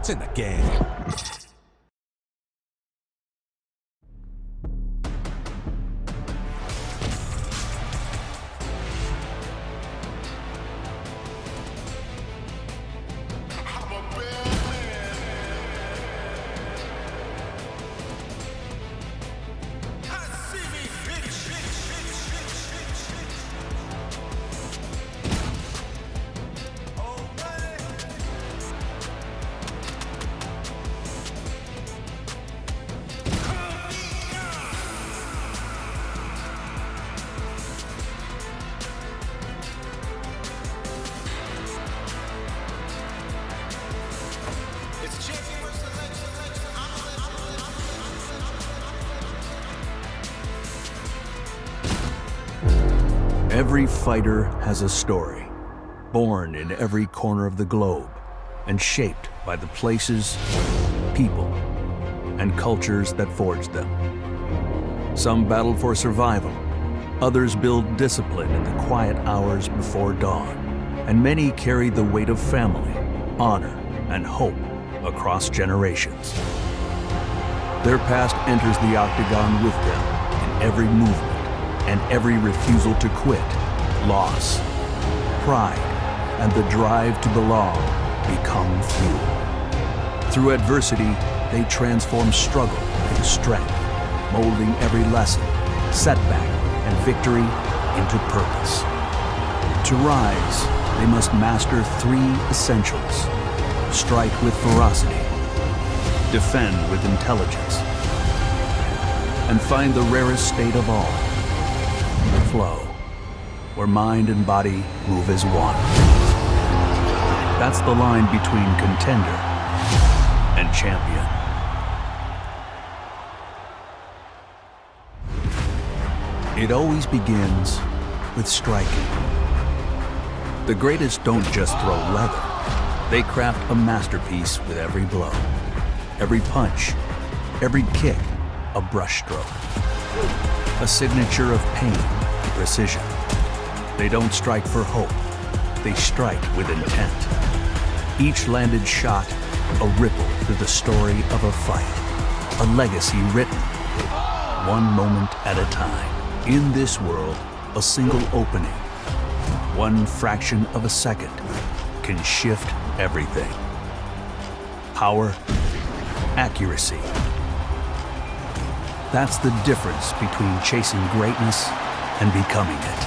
It's in the game. Every fighter has a story, born in every corner of the globe and shaped by the places, people, and cultures that forged them. Some battle for survival, others build discipline in the quiet hours before dawn, and many carry the weight of family, honor, and hope across generations. Their past enters the octagon with them in every movement and every refusal to quit. Loss, pride, and the drive to belong become fuel. Through adversity, they transform struggle into strength, molding every lesson, setback, and victory into purpose. To rise, they must master 3 essentials: strike with ferocity, defend with intelligence, and find the rarest state of all, the flow, where mind and body move as one. That's the line between contender and champion. It always begins with striking. The greatest don't just throw leather. They craft a masterpiece with every blow. Every punch, every kick, a brushstroke. A signature of pain, precision. They don't strike for hope. They strike with intent. Each landed shot, a ripple through the story of a fight. A legacy written, one moment at a time. In this world, a single opening, one fraction of a second, can shift everything. Power, accuracy. That's the difference between chasing greatness and becoming it.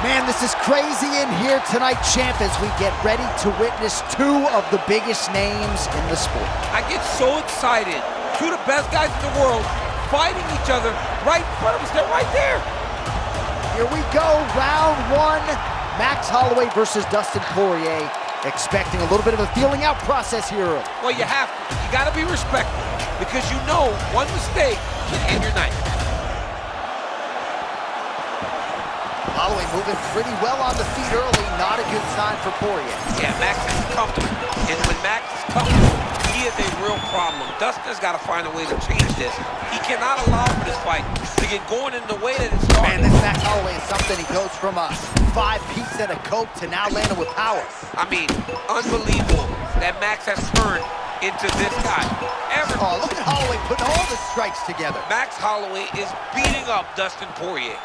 Man, this is crazy in here tonight, champ, as we get ready to witness 2 of the biggest names in the sport. I get so excited. 2 of the best guys in the world fighting each other right in front of us. They're right there. Here we go, round 1. Max Holloway versus Dustin Poirier. Expecting a little bit of a feeling out process here. Well, you have to. You got to be respectful because you know one mistake can end your night. Holloway moving pretty well on the feet early. Not a good sign for Poirier. Yeah, Max is comfortable. And when Max is comfortable, he is a real problem. Dustin's got to find a way to change this. He cannot allow for this fight to get going in the way that it started. Man, this Max Holloway is something. He goes from a 5-piece and a coke to now landing with power. I mean, unbelievable that Max has turned into this guy. Oh, look at Holloway putting all the strikes together. Max Holloway is beating up Dustin Poirier.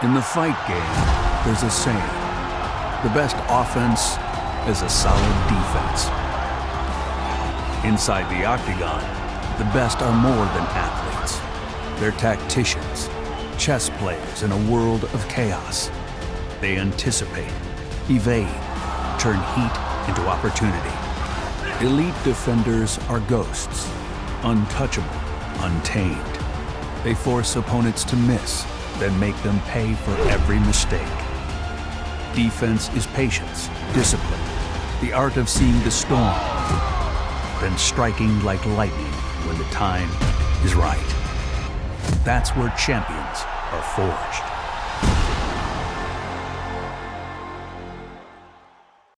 In the fight game, there's a saying: the best offense is a solid defense. Inside the octagon, the best are more than athletes. They're tacticians, chess players in a world of chaos. They anticipate, evade, turn heat into opportunity. Elite defenders are ghosts, untouchable, untamed. They force opponents to miss, then make them pay for every mistake. Defense is patience, discipline, the art of seeing the storm, then striking like lightning when the time is right. That's where champions are forged.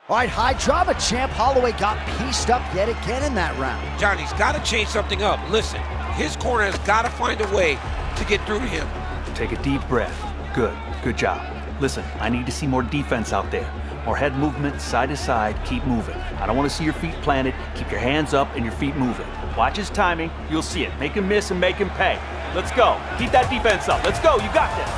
All right, high drama champ Holloway got pieced up yet again in that round. John, he's got to change something up. Listen, his corner has got to find a way to get through to him. Take a deep breath. Good job. Listen, I need to see more defense out there. More head movement, side to side, keep moving. I don't want to see your feet planted. Keep your hands up and your feet moving. Watch his timing, you'll see it. Make him miss and make him pay. Let's go. Keep that defense up. Let's go, you got this.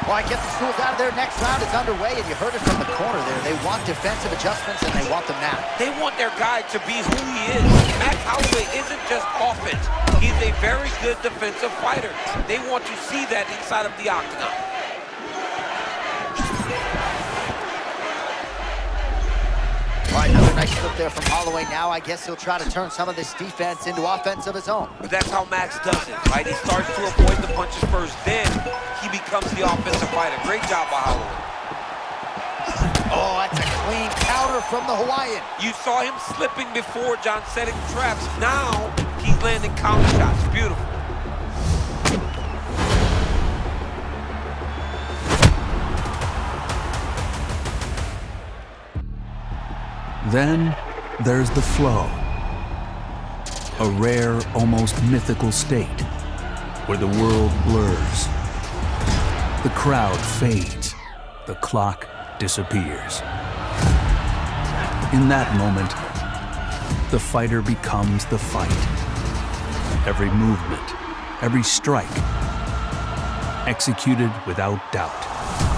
All right, get the stools out of there. Next round is underway, and you heard it from the corner there. They want defensive adjustments, and they want them now. They want their guy to be who he is. Max Holloway isn't just offense. He's a very good defensive fighter. They want to see that inside of the octagon. All right, another nice flip there from Holloway. Now I guess he'll try to turn some of this defense into offense of his own. But that's how Max does it, right? He starts to avoid the punches first, then he becomes the offensive fighter. Great job by Holloway. Oh, that's a clean counter from the Hawaiian. You saw him slipping before, John, setting traps. Now he's landing counter shots. Beautiful. Then there's the flow, a rare, almost mythical state where the world blurs, the crowd fades, the clock disappears. In that moment, the fighter becomes the fight. Every movement, every strike, executed without doubt,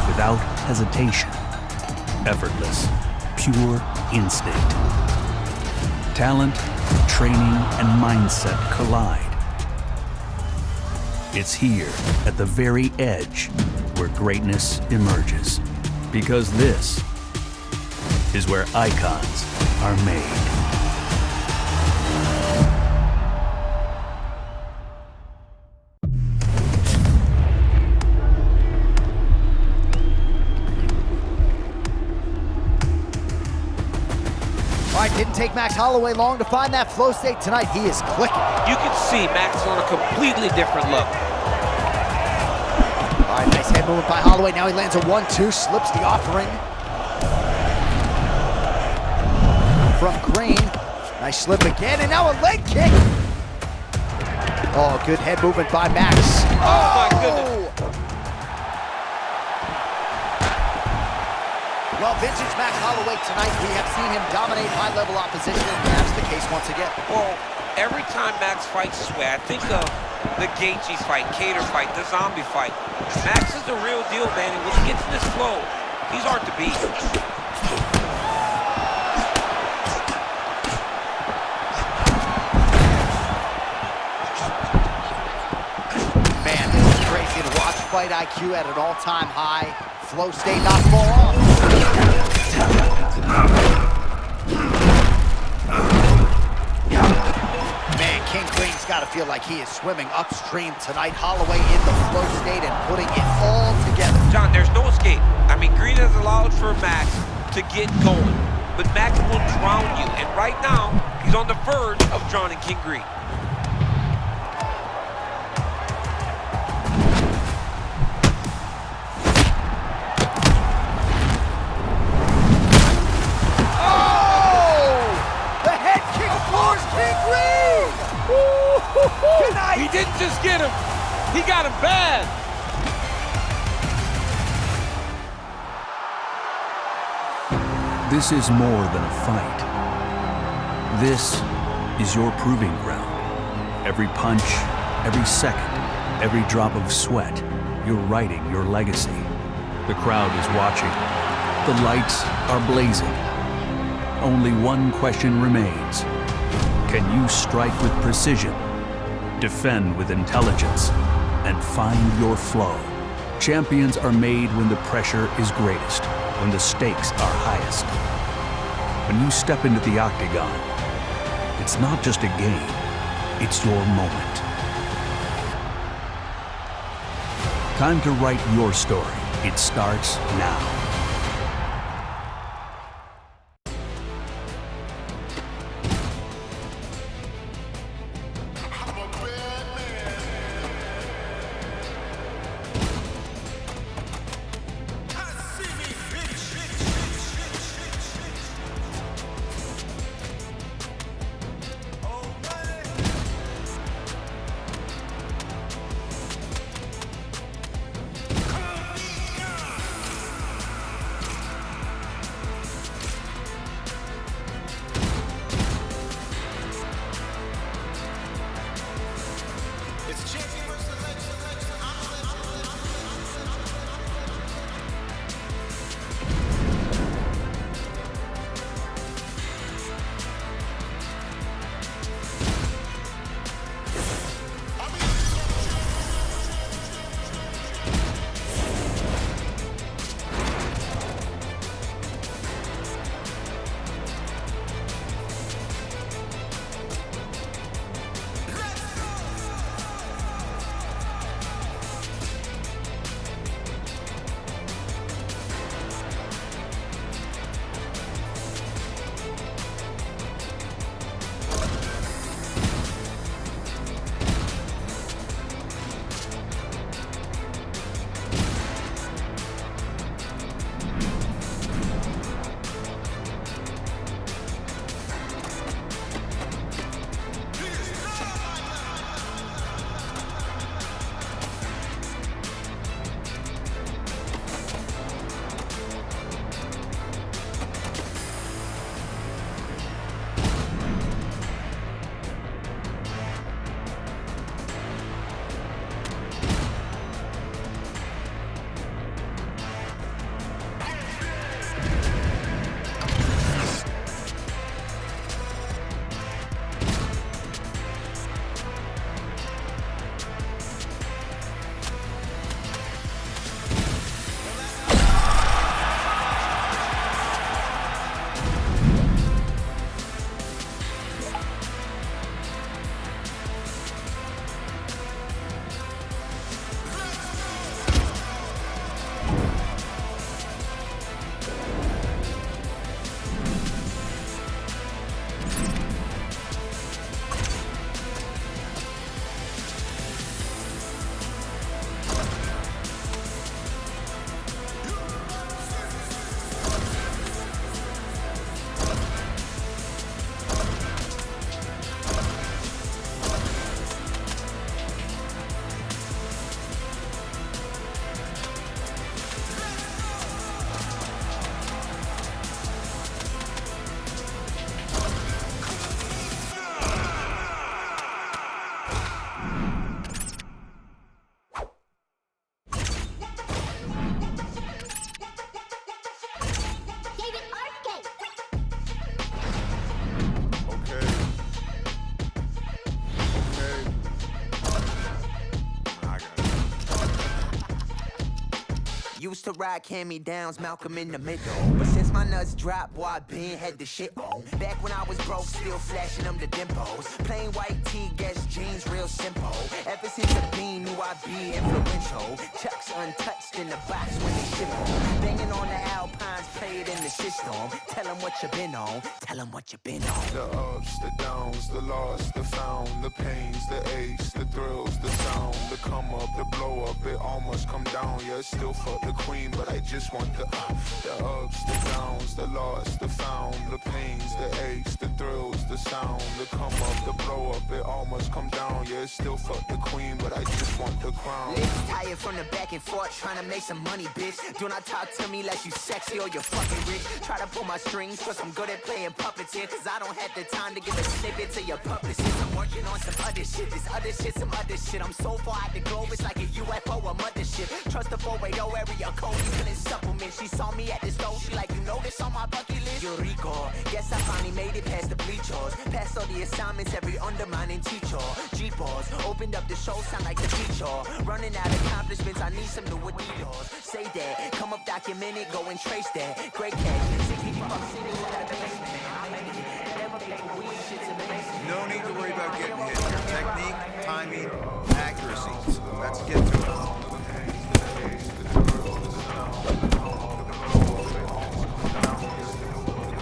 without hesitation, effortless, pure instinct. Talent, training, and mindset collide. It's here, at the very edge, where greatness emerges. Because this is where icons are made. All right, didn't take Max Holloway long to find that flow state tonight. He is clicking. You can see Max is on a completely different level. All right, nice head movement by Holloway. Now he lands a 1-2, slips the offering. From Green. Nice slip again, and now a leg kick. Oh, good head movement by Max. Oh my goodness. Well, vintage Max Holloway tonight. We have seen him dominate high-level opposition, and that's the case once again. Well, every time Max fights this way, I think of the Gaethje's fight, Cater fight, the Zombie fight. Max is the real deal, man, and when he gets in this flow, he's hard to beat. Man, this is crazy to watch. Fight IQ at an all-time high. Flow state not far off. Man, King Green's got to feel like he is swimming upstream tonight. Holloway in the flow state and putting it all together. John, there's no escape. I mean, Green has allowed for Max to get going, but Max will drown you, and right now, he's on the verge of drowning King Green. He didn't just get him, he got him bad. This is more than a fight. This is your proving ground. Every punch, every second, every drop of sweat, you're writing your legacy. The crowd is watching. The lights are blazing. Only one question remains. Can you strike with precision, defend with intelligence, and find your flow? Champions are made when the pressure is greatest, when the stakes are highest. When you step into the octagon, it's not just a game, it's your moment. Time to write your story. It starts now. to rock hand-me-downs, Malcolm in the middle. But since my nuts dropped, boy, I been had the shit on. Back when I was broke, still flashing them the dimples. Plain white tee, Guess jeans, real simple. Ever since the bean, knew I'd be influential. Chucks untouched in the box when they ship 'em. Banging on the Alpines, play it in the system. Tell them what you been on, tell them what you been on. The ups, the downs, the lost, the found, the pains, the aches, the thrills, the sound, the come up, the blow up, it all must come down. Yeah, still fuck the queen, but I just want the ups, the downs, the lost, the found, the pains, the aches, the thrills, the sound, the come up, the blow up, it all must come down. Yeah, still fuck the queen, but I just want the crown. Lips tired from the back and forth, trying to make some money, bitch. Do not talk to me like you sexy or you're fucking rich. Try to pull my strings, cause I'm good at playing puppets here. Cause I don't have the time to give a snippet to your publicist. I'm working on some other shit, this other shit, some other shit. I'm so far out the globe, it's like a UFO, a mothership. Trust the 480 area code, you feeling supplement. She saw me at the stove, she like, you know this on my bucket list? You're Rico, guess I finally made it past the bleachers. Passed all the assignments, every undermining teacher. G-pause, opened up the show, sound like the teacher. Running out of accomplishments, I need some new Adidas. Say that, come up, document it, go and trace that. Great catch, 60 bucks sitting in the basement. I make it, never play weed, shit's amazing. No need to worry about getting hit. Technique, timing, accuracy. Let's get to it.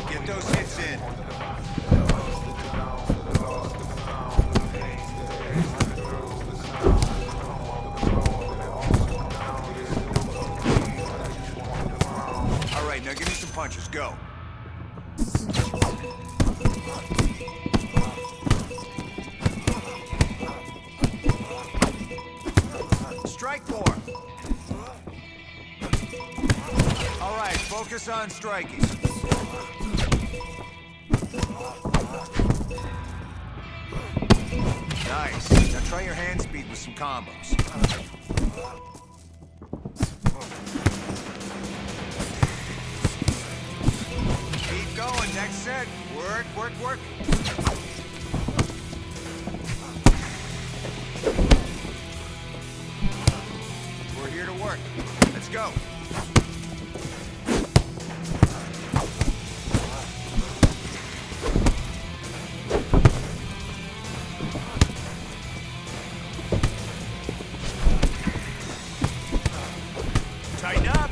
Get those hits in. All right, now give me some punches. Go. Strike more. All right, focus on striking. Nice. Now try your hand speed with some combos. Keep going. Next set. Work, work, work. We're here to work. Let's go. Tighten up.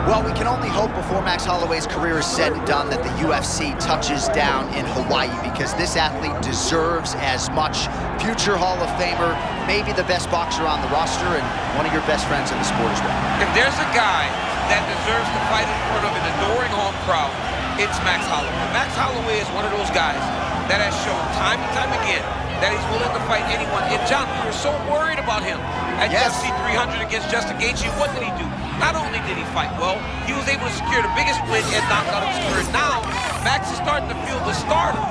Well, we can only hope before Max Holloway's career is said and done that the UFC touches down in Hawaii, because this athlete deserves as much. Future Hall of Famer, maybe the best boxer on the roster, and one of your best friends in the sport as well. If there's a guy that deserves to fight in front of an adoring home crowd, it's Max Holloway. Max Holloway is one of those guys that has shown time and time again that he's willing to fight anyone. And John, we were so worried about him at UFC 300 against Justin Gaethje. What did he do? Not only did he fight well, he was able to secure the biggest win and knock out his career. Now, Max is starting to feel the stardom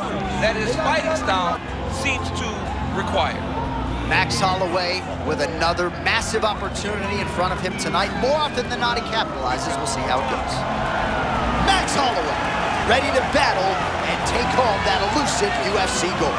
that his fighting style seems to require. Max Holloway with another massive opportunity in front of him tonight. More often than not, he capitalizes. We'll see how it goes. Max Holloway, ready to battle and take home that elusive UFC gold.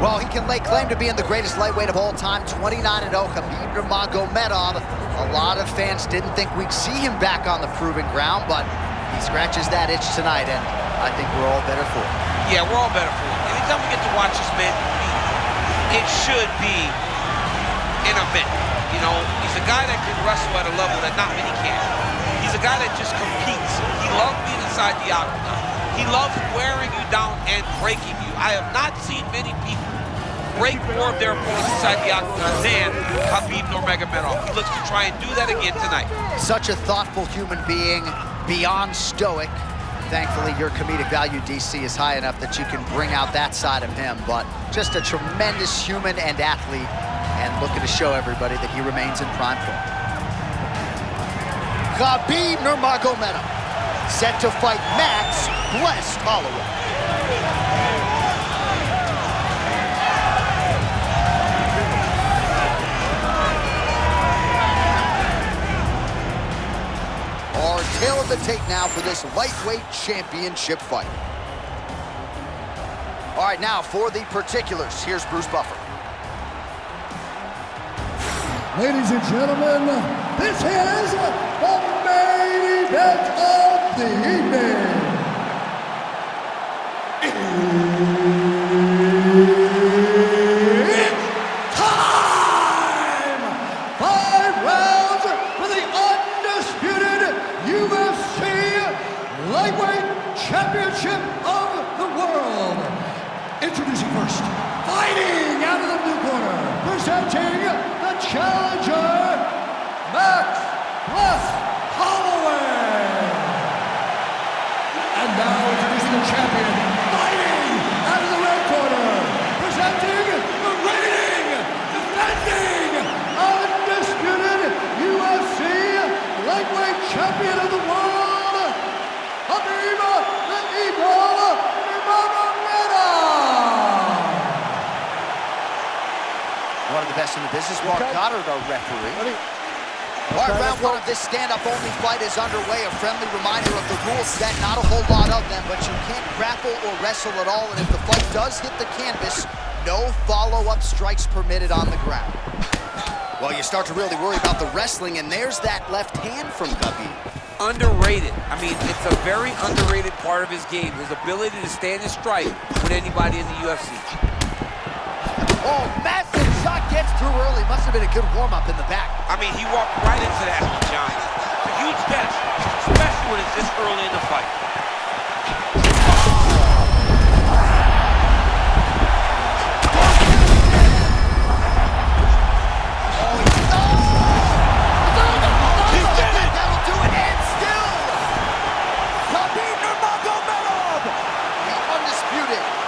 Well, he can lay claim to being the greatest lightweight of all time, 29-0, Khabib Nurmagomedov. A lot of fans didn't think we'd see him back on the proving ground, but he scratches that itch tonight, and I think we're all better for it. Yeah, we're all better for it. Anytime we get to watch this man compete, it should be an event. You know, he's a guy that can wrestle at a level that not many can. He's a guy that just competes. He loves being inside the octagon. He loves wearing you down and breaking you. I have not seen many people break more of their opponents inside the octagon than Khabib Nurmagomedov. He looks to try and do that again tonight. Such a thoughtful human being, beyond stoic. Thankfully, your comedic value, DC, is high enough that you can bring out that side of him, but just a tremendous human and athlete, and looking to show everybody that he remains in prime form. Khabib Nurmagomedov, set to fight Max Blessed Holloway. Our tail of the tape now for this lightweight championship fight. All right, now for the particulars, here's Bruce Buffer. Ladies and gentlemen, this is the main event of the evening. It's time! 5 rounds for the undisputed UFC Lightweight Championship of the World. Introducing first, fighting out of the blue corner, presenting the challenger, Max Blessed Holloway. And now introducing the champion, fighting out of the red corner, presenting the reigning, defending, undisputed UFC Lightweight Champion of the World, Khabib the Eagle Nurmagomedov. One of the best in the business, Mark Goddard, our referee. All right, round one of this stand-up only fight is underway. A friendly reminder of the rules set, not a whole lot of them, but you can't grapple or wrestle at all, and if the fight does hit the canvas, no follow-up strikes permitted on the ground. Well, you start to really worry about the wrestling, and there's that left hand from Khabib. Underrated. I mean, it's a very underrated part of his game, his ability to stand and strike with anybody in the UFC. Oh, massive shot gets through early. Must have been a good warm-up in the back. I mean, he walked right into that, John. It's a huge test, especially when it's this early in the fight.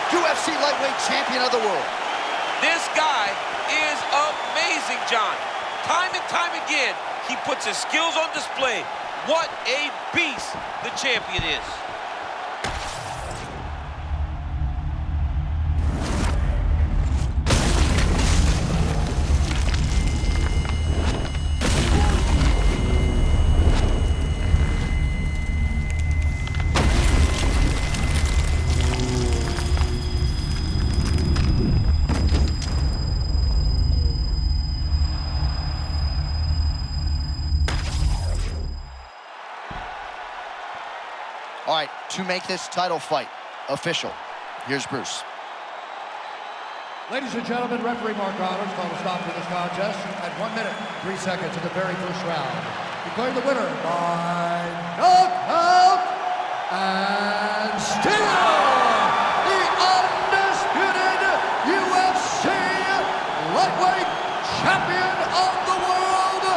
UFC lightweight champion of the world. This guy is amazing, John. Time and time again, he puts his skills on display. What a beast the champion is. All right, to make this title fight official, here's Bruce. Ladies and gentlemen, referee Mark Roberts called a stop to this contest at 1 minute, 3 seconds of the very first round. Declared the winner by knockout and still the undisputed UFC lightweight champion of the world,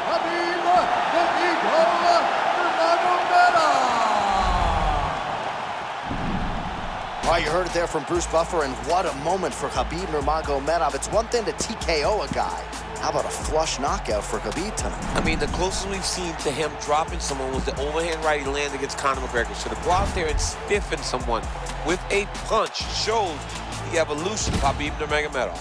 Khabib the Eagle Nurmagomedov. All right, you heard it there from Bruce Buffer, and what a moment for Khabib Nurmagomedov. It's one thing to TKO a guy. How about a flush knockout for Khabib tonight? I mean, the closest we've seen to him dropping someone was the overhand right he landed against Conor McGregor. So to go out there and stiffen someone with a punch shows the evolution of Khabib Nurmagomedov.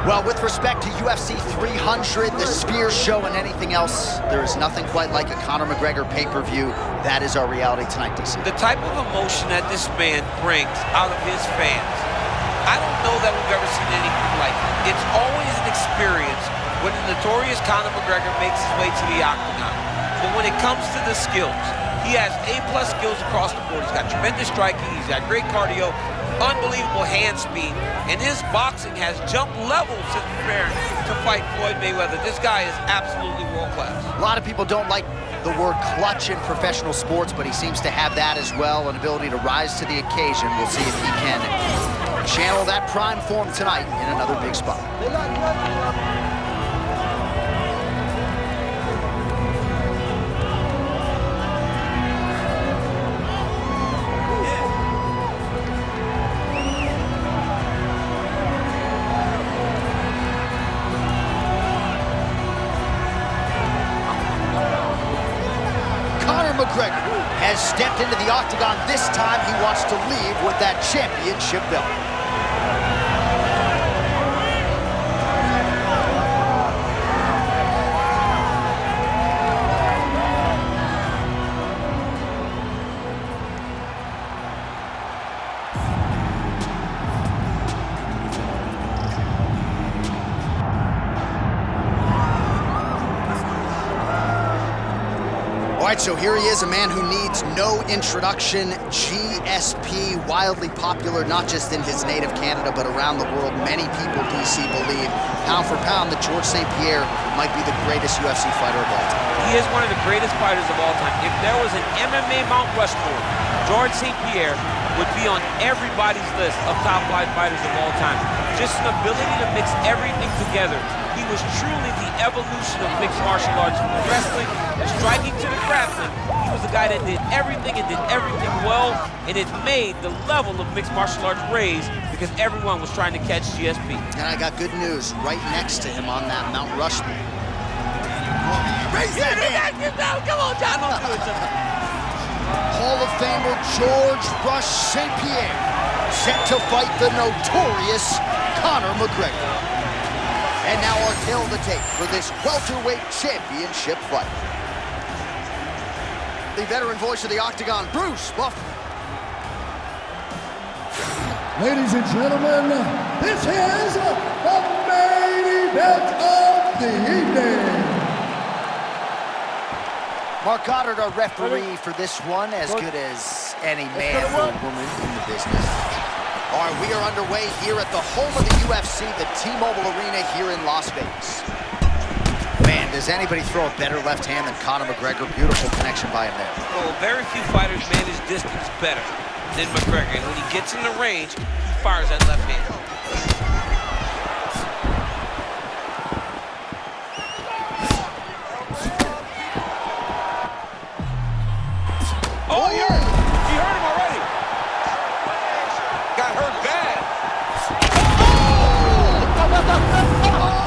Well, with respect to UFC 300, the Spears Show, and anything else, there is nothing quite like a Conor McGregor pay-per-view. That is our reality tonight, DC. The type of emotion that this man brings out of his fans, I don't know that we've ever seen anything like it. It's always an experience when the notorious Conor McGregor makes his way to the octagon. But when it comes to the skills, he has A-plus skills across the board. He's got tremendous striking, he's got great cardio, unbelievable hand speed, and his boxing has jumped levels since preparing to fight Floyd Mayweather. This guy is absolutely world-class. A lot of people don't like the word clutch in professional sports, but he seems to have that as well, an ability to rise to the occasion. We'll see if he can channel that prime form tonight in another big spot. McGregor has stepped into the octagon. This time he wants to leave with that championship belt. All right, so here he is, a man who needs no introduction. GSP, wildly popular, not just in his native Canada, but around the world. Many people, DC, believe, pound for pound, that Georges St-Pierre might be the greatest UFC fighter of all time. He is one of the greatest fighters of all time. If there was an MMA Mount Rushmore, Georges St-Pierre would be on everybody's list of top 5 fighters of all time. Just an ability to mix everything together. He was truly the evolution of mixed martial arts, from the wrestling, the striking to the grappling. He was the guy that did everything and did everything well, and it made the level of mixed martial arts raise because everyone was trying to catch GSP. And I got good news. Right next to him on that Mount Rushmore. Raise that hand! Come on, John, don't do it to me. Hall of Famer Georges Rush St-Pierre, set to fight the notorious Conor McGregor. And now our tale of the tape for this welterweight championship fight. The veteran voice of the Octagon, Bruce Buffer. Ladies and gentlemen, this is the main event of the evening. Mark Goddard, our referee for this one, as good as any man or woman in the business. All right, we are underway here at the home of the UFC, the T-Mobile Arena here in Las Vegas. Man, does anybody throw a better left hand than Conor McGregor? Beautiful connection by him there. Well, very few fighters manage distance better than McGregor. And when he gets in the range, he fires that left hand. Oh, he hurt him already. Got hurt bad.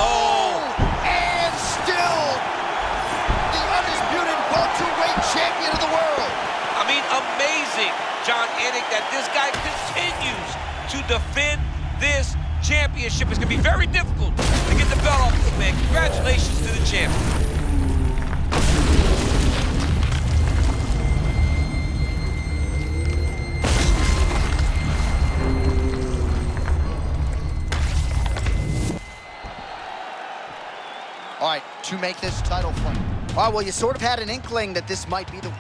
Oh, and still the undisputed welterweight champion of the world. I mean, amazing, John Anik, that this guy continues to defend this championship. It's going to be very difficult to get the belt off this man. Congratulations to the champion. All right, to make this title fight. All right, well, you sort of had an inkling that this might be the...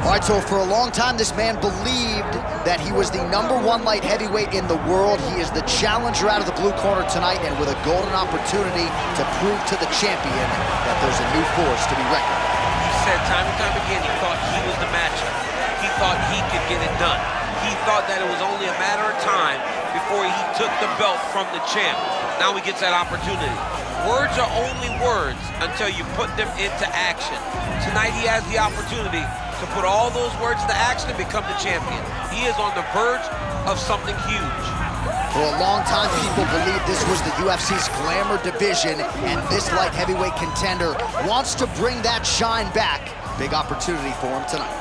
All right, so for a long time, this man believed that he was the #1 light heavyweight in the world. He is the challenger out of the blue corner tonight, and with a golden opportunity to prove to the champion that there's a new force to be reckoned with. He said time and time again he thought he was the matchup. He thought he could get it done. He thought that it was only a matter of time before he took the belt from the champ. Now he gets that opportunity. Words are only words until you put them into action. Tonight he has the opportunity to put all those words into action and become the champion. He is on the verge of something huge. For a long time, people believed this was the UFC's glamour division, and this light heavyweight contender wants to bring that shine back Big opportunity for him tonight.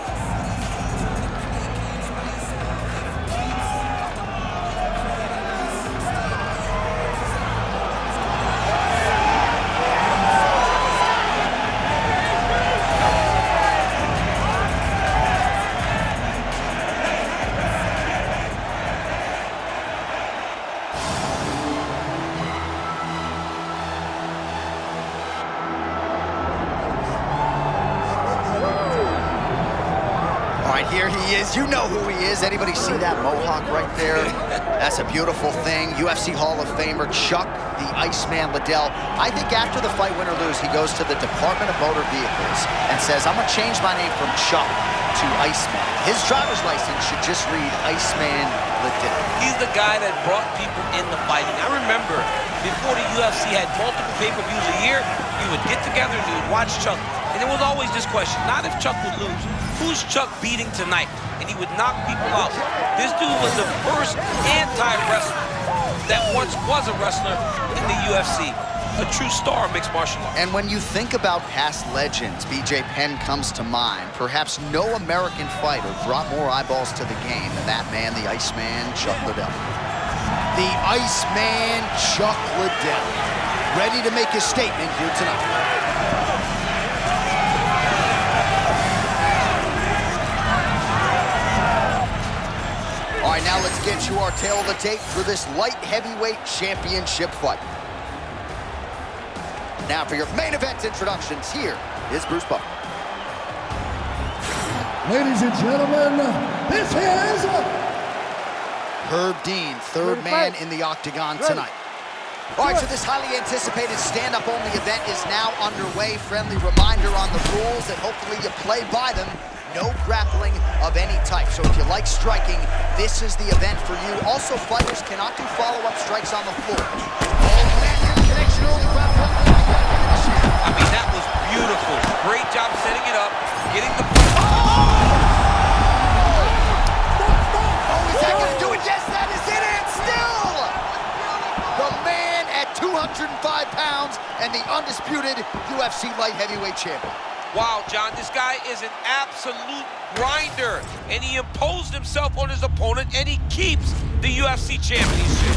Here he is. You know who he is. Anybody see that mohawk right there? That's a beautiful thing. UFC Hall of Famer Chuck the Iceman Liddell. I think after the fight, win or lose, he goes to the Department of Motor Vehicles and says, I'm going to change my name from Chuck to Iceman. His driver's license should just read Iceman Liddell. He's the guy that brought people into fighting. I remember before the UFC had multiple pay-per-views a year, you would get together and you would watch Chuck. And there was always this question, not if Chuck would lose, who's Chuck beating tonight? And he would knock people out. This dude was the first anti-wrestler that once was a wrestler in the UFC. A true star of mixed martial arts. And when you think about past legends, BJ Penn comes to mind. Perhaps no American fighter brought more eyeballs to the game than that man, the Iceman, Chuck Liddell. The Iceman, Chuck Liddell, ready to make his statement here tonight. All right, now let's get you our tail of the tape for this light heavyweight championship fight. Now for your main event introductions, here is Bruce Buffer. Ladies and gentlemen, this is Herb Dean, third man in the octagon tonight. All right, so this highly anticipated stand-up only event is now underway. Friendly reminder on the rules, and hopefully you play by them. No grappling of any type. So if you like striking, this is the event for you. Also, fighters cannot do follow-up strikes on the floor. Connection early grappling. I mean, that was beautiful. Great job setting it up, getting the... Oh, is that going to do it? Yes, that is it, and still! The man at 205 pounds and the undisputed UFC light heavyweight champion. Wow, John, this guy is an absolute grinder, and he imposed himself on his opponent, and he keeps the UFC championship.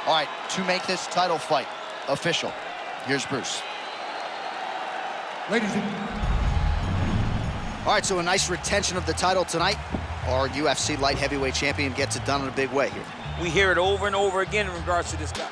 All right, to make this title fight official, here's Bruce. ladies and All right, so a nice retention of the title tonight. Our UFC light heavyweight champion gets it done in a big way here. We hear it over and over again in regards to this guy.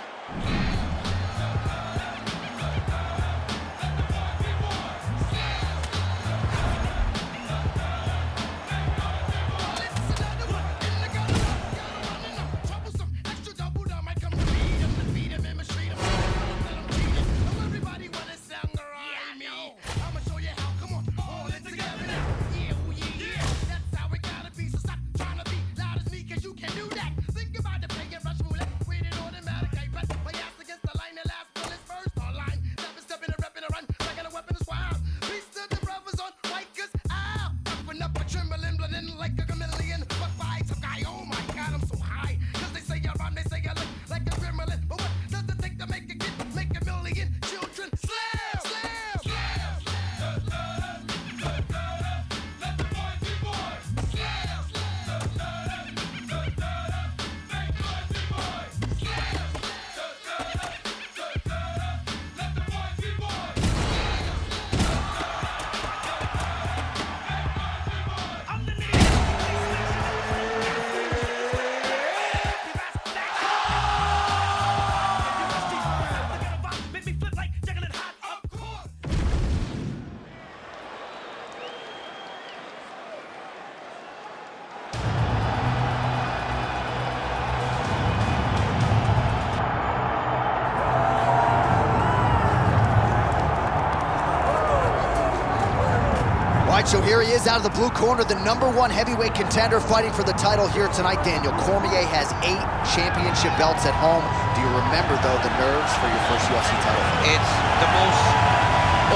right, so here he is out of the blue corner, the #1 heavyweight contender fighting for the title here tonight, Daniel. Cormier has 8 championship belts at home. Do you remember, though, the nerves for your first UFC title fight? It's the most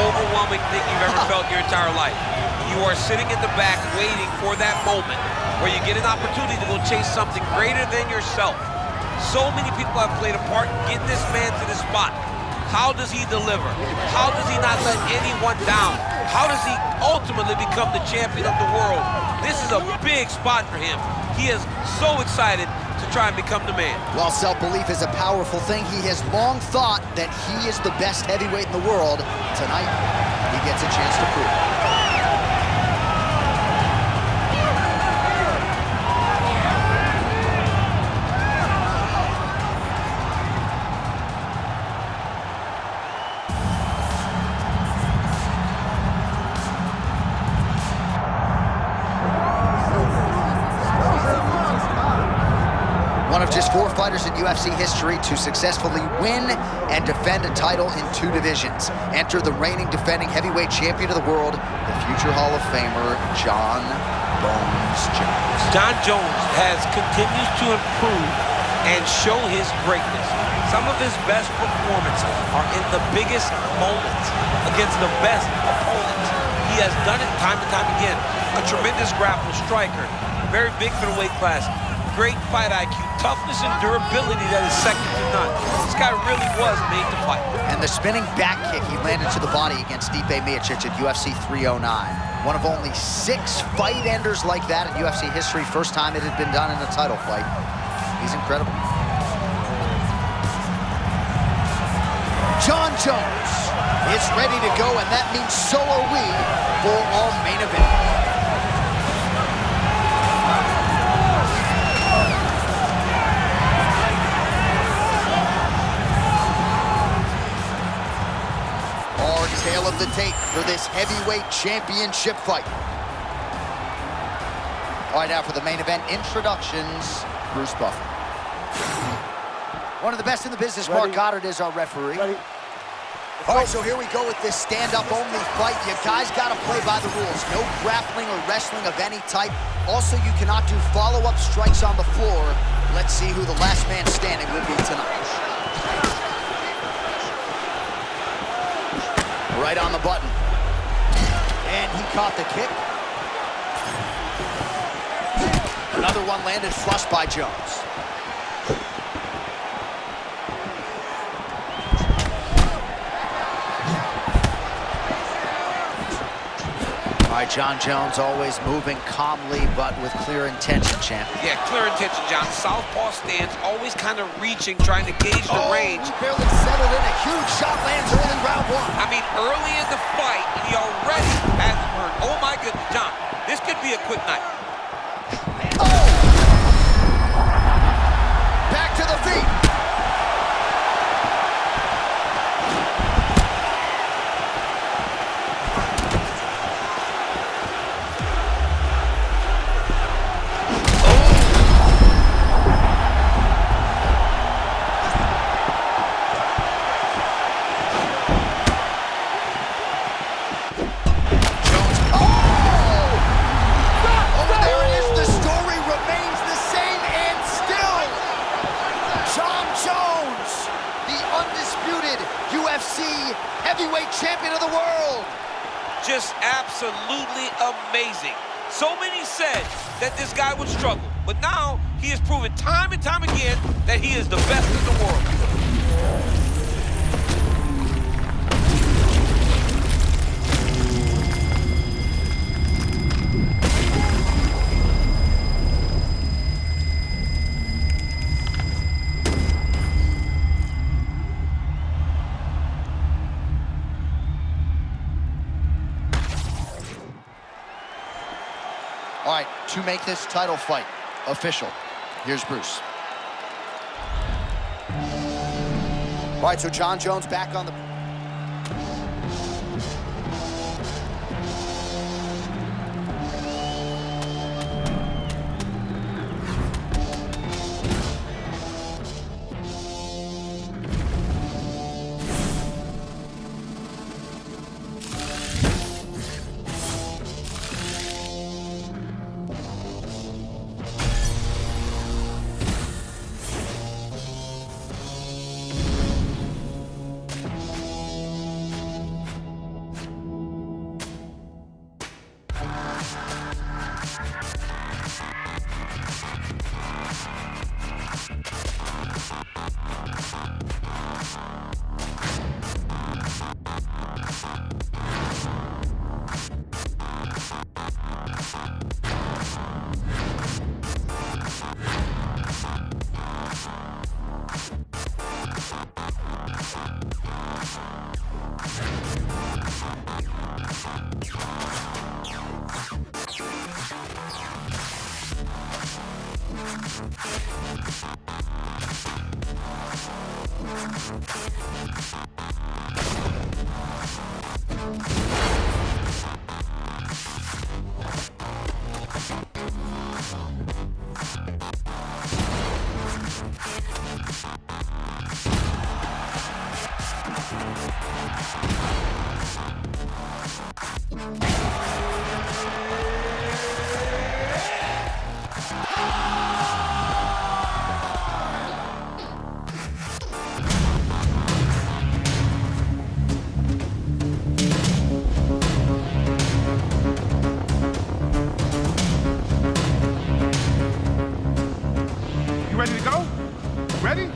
overwhelming thing you've ever felt in your entire life. You are sitting in the back waiting for that moment where you get an opportunity to go chase something greater than yourself. So many people have played a part in getting this man to this spot. How does he deliver? How does he not let anyone down? How does he ultimately become the champion of the world? This is a big spot for him. He is so excited to try and become the man. While self-belief is a powerful thing, he has long thought that he is the best heavyweight in the world. Tonight, he gets a chance to prove it. One of just 4 fighters in UFC history to successfully win and defend a title in 2 divisions. Enter the reigning defending heavyweight champion of the world, the future Hall of Famer, Jon Bones Jones. Jon Jones continues to improve and show his greatness. Some of his best performances are in the biggest moments against the best opponents. He has done it time and time again. A tremendous grapple striker, very big for the weight class. Great fight IQ, toughness and durability that is second to none. This guy really was made to fight. And the spinning back kick he landed to the body against Stipe Miocic at UFC 309. One of only 6 fight enders like that in UFC history. First time it had been done in a title fight. He's incredible. Jon Jones is ready to go, and that means so are we for our main event. Tale of the tape for this heavyweight championship fight. All right, now for the main event introductions, Bruce Buffer. One of the best in the business, Mark Goddard, is our referee. All right, so here we go with this stand-up only fight. You guys got to play by the rules. No grappling or wrestling of any type. Also, you cannot do follow-up strikes on the floor. Let's see who the last man standing will be tonight. Right on the button. And he caught the kick. Another one landed flush by Jones. All right, Jon Jones always moving calmly, but with clear intention, champ. Yeah, clear intention, Jon. Southpaw stance, always kind of reaching, trying to gauge the range. He barely settled in. A huge shot lands early round 1. I mean, early in the fight, he already has hurt. Oh my goodness, Jon, this could be a quick night. Oh! Back to the feet. Heavyweight champion of the world. Just absolutely amazing. So many said that this guy would struggle, but now he has proven time and time again that he is the best in the world. All right, to make this title fight official, here's Bruce. All right, so Jon Jones back on the... You ready to go? Ready?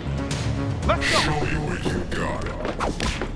Let's go! Show me what you got.